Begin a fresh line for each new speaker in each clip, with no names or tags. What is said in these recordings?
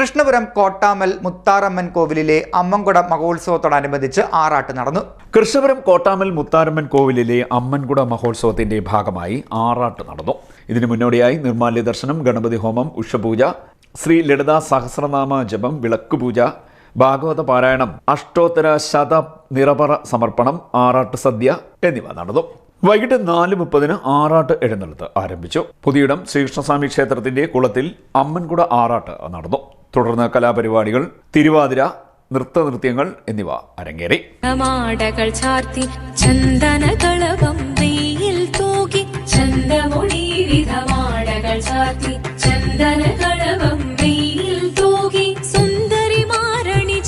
കൃഷ്ണപുരം കോട്ടാമൽ മുത്താറമ്മൻ കോവിലിലെ അമ്മൻകുട മഹോത്സവത്തോടനുബന്ധിച്ച് ആറാട്ട് നടന്നു.
കൃഷ്ണപുരം കോട്ടാമൽ മുത്താറമ്മൻ കോവിലിലെ അമ്മൻകുട മഹോത്സവത്തിന്റെ ഭാഗമായി ആറാട്ട് നടന്നു. ഇതിനു മുന്നോടിയായി നിർമാല്യ ദർശനം, ഗണപതി ഹോമം, ഉഷപൂജ, ശ്രീ ലളിതാ സഹസ്രനാമ ജപം, വിളക്കുപൂജ, ഭാഗവത പാരായണം, അഷ്ടോത്തര ശത നിറപറ സമർപ്പണം, ആറാട്ട് സദ്യ എന്നിവ നടന്നു. വൈകിട്ട് 4:30 ആറാട്ട് എഴുന്നള്ളത്ത് ആരംഭിച്ചു. പുതിയിടം ശ്രീകൃഷ്ണസ്വാമി ക്ഷേത്രത്തിന്റെ കുളത്തിൽ അമ്മൻകുട ആറാട്ട് നടന്നു. തുടർന്ന് കലാപരിപാടികൾ, തിരുവാതിര, നൃത്തനൃത്യങ്ങൾ എന്നിവ അരങ്ങേറി.
ചന്ദന കളഭം വെയിൽ തൂകി സുന്ദരി മാരണി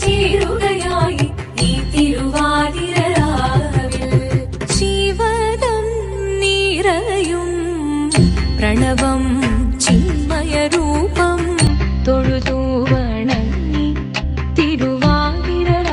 ചേരുകയായി ഈ തിരുവാതിരരാവിൽ. ശിവദം നിറയും പ്രണവം ചിന്മയ രൂപം തൊഴുതു വണങ്ങി തിരുവാതിരരാവിൽ.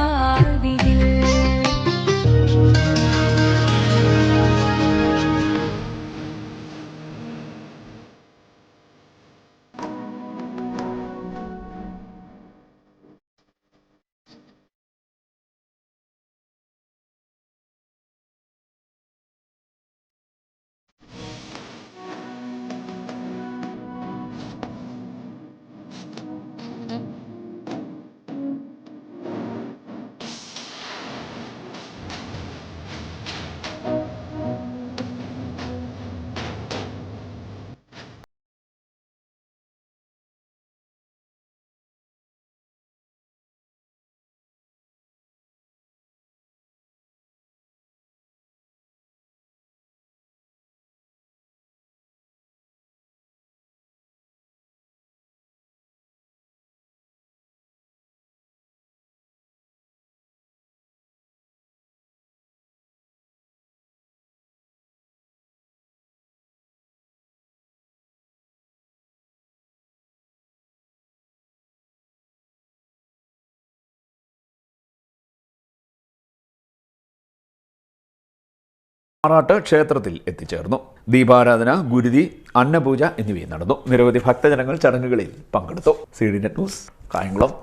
ആറാട്ട് ക്ഷേത്രത്തിൽ എത്തിച്ചേർന്നു. ദീപാരാധന, ഗുരുതി, അന്നപൂജ എന്നിവയും നടന്നു. നിരവധി ഭക്തജനങ്ങൾ ചടങ്ങുകളിൽ പങ്കെടുത്തു. CD net news, Kayamkulam.